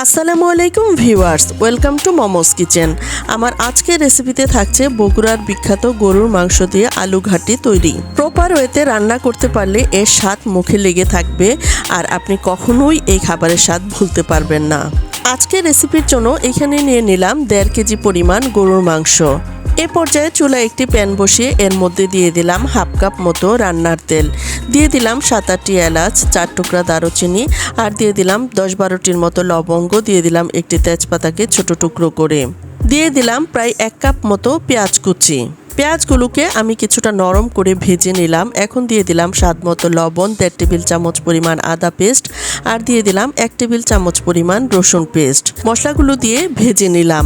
আসসালামু আলাইকুম viewers, welcome to momos kitchen. আমার আজকের রেসিপিতে থাকছে বগুড়ার বিখ্যাত গরুর মাংস দিয়ে আলু ঘাটি তৈরি। প্রপার ওয়েতে রান্না করতে পারলে এর স্বাদ মুখে লেগে থাকবে আর আপনি কখনোই এই খাবারের স্বাদ ভুলতে পারবেন না। আজকের রেসিপির জন্য এখানে নিয়ে নিলাম 1.5 কেজি পরিমাণ গরুর মাংস। এ পর্যায়ে চুলায় একটি প্যান বসিয়ে এর মধ্যে দিয়ে দিলাম হাফ কাপ মতো রান্নার তেল, দিয়ে দিলাম 7-8টি এলাচ, 4 টুকরা দারুচিনি, আর দিয়ে দিলাম 10-12টির মতো লবঙ্গ, দিয়ে দিলাম একটি তেজপাতাকে ছোট টুকরো করে, দিয়ে দিলাম প্রায় 1 কাপ মতো পেঁয়াজ কুচি। পেঁয়াজগুলোকে আমি কিছুটা নরম করে ভেজে নিলাম। এখন দিয়ে দিলাম স্বাদ মতো লবণ, 1.5 টেবিল চামচ পরিমাণ আদা পেস্ট, আর দিয়ে দিলাম 1 টেবিল চামচ পরিমাণ রসুন পেস্ট। মশলাগুলো দিয়ে ভেজে নিলাম।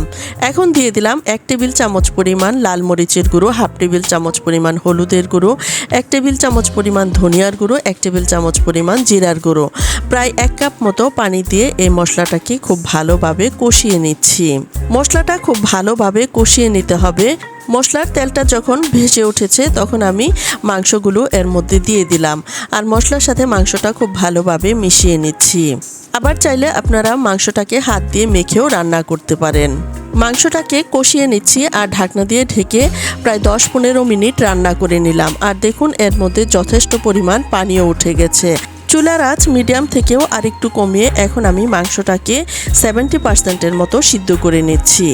এখন দিয়ে দিলাম 1 টেবিল চামচ পরিমাণ লাল মরিচের গুঁড়ো, হাফ টেবিল চামচ পরিমাণ হলুদের গুঁড়ো, 1 টেবিল চামচ পরিমাণ ধনিয়ার গুঁড়ো, 1 টেবিল চামচ পরিমাণ জিরার গুঁড়ো। প্রায় 1 কাপ মতো পানি দিয়ে এই মশলাটাকে খুব ভালোভাবে কষিয়ে নিচ্ছি। মশলাটা খুব ভালোভাবে কষিয়ে নিতে হবে। মশলার তেলটা যখন ভেসে উঠেছে তখন আমি মাংসগুলো এর মধ্যে দিয়ে দিলাম আর মশলার সাথে মাংসটা খুব ভালোভাবে মিশিয়ে নিচ্ছি। আবার চাইলে আপনারা মাংসটাকে হাত দিয়ে মেখেও রান্না করতে পারেন। মাংসটাকে কষিয়ে নিচ্ছি আর ঢাকনা দিয়ে ঢেকে প্রায় 10-15 মিনিট রান্না করে নিলাম। আর দেখুন এর মধ্যে যথেষ্ট পরিমাণ পানিও উঠে গেছে। চুলার আঁচ মিডিয়াম থেকেও আরেকটু কমিয়ে এখন আমি মাংসটাকে 70% মতো সিদ্ধ করে নিচ্ছি।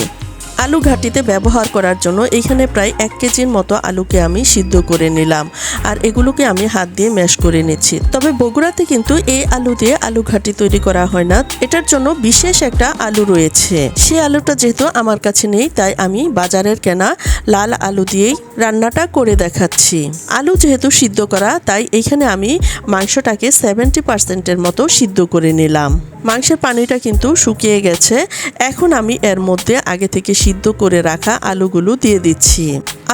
আলু ঘাটিতে ব্যবহার করার জন্য এখানে প্রায় 1 কেজির মতো আলুকে আমি সিদ্ধ করে নিলাম আর এগুলোকে আমি হাত দিয়ে ম্যাশ করে নিচ্ছি। তবে বগুড়াতে কিন্তু এই আলু দিয়ে আলু ঘাটি তৈরি করা হয় না, এটার জন্য বিশেষ একটা আলু রয়েছে। সেই আলুটা যেহেতু আমার কাছে নেই তাই আমি বাজারের কেনা লাল আলু দিয়েই রান্নাটা করে দেখাচ্ছি। আলু যেহেতু সিদ্ধ করা তাই এখানে আমি মাংসটাকে 70%-এর মতো সিদ্ধ করে নিলাম। মাংসের পানিটা কিন্তু শুকিয়ে গেছে। এখন আমি এর মধ্যে আগে থেকে সিদ্ধ করে রাখা আলুগুলো দিয়ে দিচ্ছি।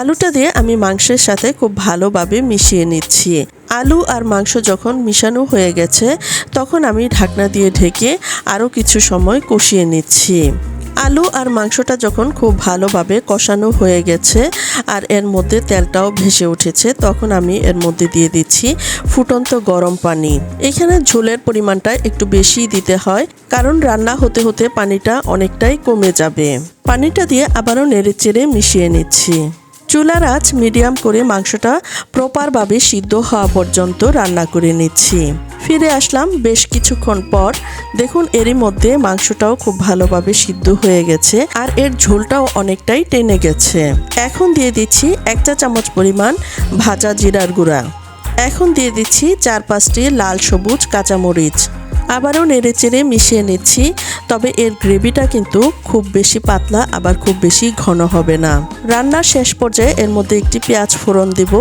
আলুটা দিয়ে আমি মাংসের সাথে খুব ভালোভাবে মিশিয়ে নিচ্ছি। আলু আর মাংস যখন মিশানো হয়ে গেছে তখন আমি ঢাকনা দিয়ে ঢেকে আরও কিছু সময় কষিয়ে নিচ্ছি। আলু আর মাংসটা যখন খুব ভালোভাবে কষানো হয়ে গেছে আর এর মধ্যে তেলটাও ভেসে উঠেছে তখন আমি এর মধ্যে দিয়ে দিচ্ছি ফুটন্ত গরম পানি। এখানে ঝোলের পরিমাণটা একটু বেশি দিতে হয় কারণ রান্না হতে হতে পানিটা অনেকটাই কমে যাবে। পানিটা দিয়ে আবারও নেড়েচেড়ে মিশিয়ে নিচ্ছি। চুলার আঁচ মিডিয়াম করে মাংসটা প্রপারভাবে সিদ্ধ হওয়া পর্যন্ত রান্না করে নিচ্ছি। ফিরে আসলাম বেশ কিছুক্ষণ পর। দেখুন এরই মধ্যে মাংসটাও খুব ভালোভাবে সিদ্ধ হয়ে গেছে আর এর ঝোলটাও অনেকটাই টেনে গেছে। এখন দিয়ে দিচ্ছি 1 চা চামচ পরিমাণ ভাজা জিরার গুঁড়া। এখন দিয়ে দিচ্ছি 4-5টি লাল সবুজ কাঁচামরিচ। আবারও নেড়েচেড়ে মিশিয়ে নিচ্ছি। তবে এর গ্রেভিটা কিন্তু খুব বেশি পাতলা আবার খুব বেশি ঘন হবে না। রান্নার শেষ পর্যায়ে এর মধ্যে একটি পেঁয়াজ ফোড়ন দিব,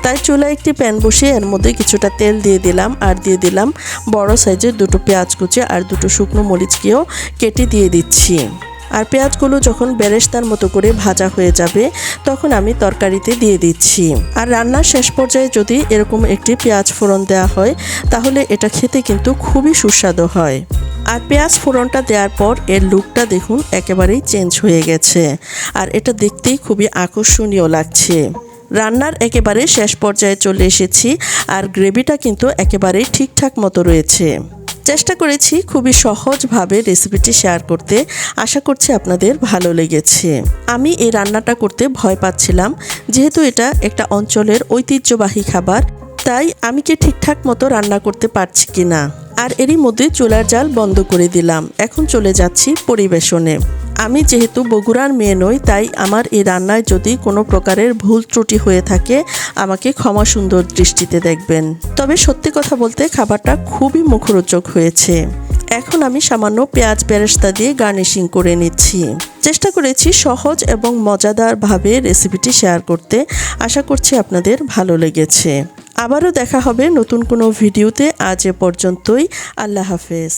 তাই চুলায় একটি প্যান বসিয়ে এর মধ্যে কিছুটা তেল দিয়ে দিলাম আর দিয়ে দিলাম বড় সাইজের 2টো পেঁয়াজ কুচি আর 2টো শুকনো মরিচকেও কেটে দিয়ে দিচ্ছি। আর পেঁয়াজগুলো যখন বেরেস্তার মতো করে ভাজা হয়ে যাবে তখন আমি তরকারিতে দিয়ে দিচ্ছি। আর রান্নার শেষ পর্যায়ে যদি এরকম একটি পেঁয়াজ ফোড়ন দেওয়া হয় তাহলে এটা খেতে কিন্তু খুবই সুস্বাদু হয়। আর পেঁয়াজ ফোড়নটা দেওয়ার পর এর লুকটা দেখুন একেবারেই চেঞ্জ হয়ে গেছে আর এটা দেখতেই খুবই আকর্ষণীয় লাগছে। রান্নার একেবারে শেষ পর্যায়ে চলে এসেছি আর গ্রেভিটা কিন্তু একেবারেই ঠিকঠাক মতো রয়েছে। চেষ্টা করেছি খুবই সহজভাবে রেসিপিটি শেয়ার করতে, আশা করছি আপনাদের ভালো লেগেছে। আমি এই রান্নাটা করতে ভয় পাচ্ছিলাম যেহেতু এটা একটা অঞ্চলের ঐতিহ্যবাহী খাবার, তাই আমি কি ঠিকঠাক মতো রান্না করতে পারছি কিনা। আর এরই মধ্যে চুলার জাল বন্ধ করে দিলাম। এখন চলে যাচ্ছি পরিবেশনে। আমি যেহেতু বগুড়ার মেয়ে নই তাই আমার এই রান্নায় যদি কোনো প্রকারের ভুল ত্রুটি হয়ে থাকে আমাকে ক্ষমা সুন্দর দৃষ্টিতে দেখবেন। তবে সত্যি কথা বলতে খাবারটা খুবই মুখরোচক হয়েছে। এখন আমি সামান্য পেঁয়াজ বেরেস্তা দিয়ে গার্নিশিং করে নিচ্ছি। চেষ্টা করেছি সহজ এবং মজাদারভাবে রেসিপিটি শেয়ার করতে, আশা করছি আপনাদের ভালো লেগেছে। আবারও দেখা হবে নতুন কোনো ভিডিওতে। আজ এ পর্যন্তই। আল্লাহ হাফেজ।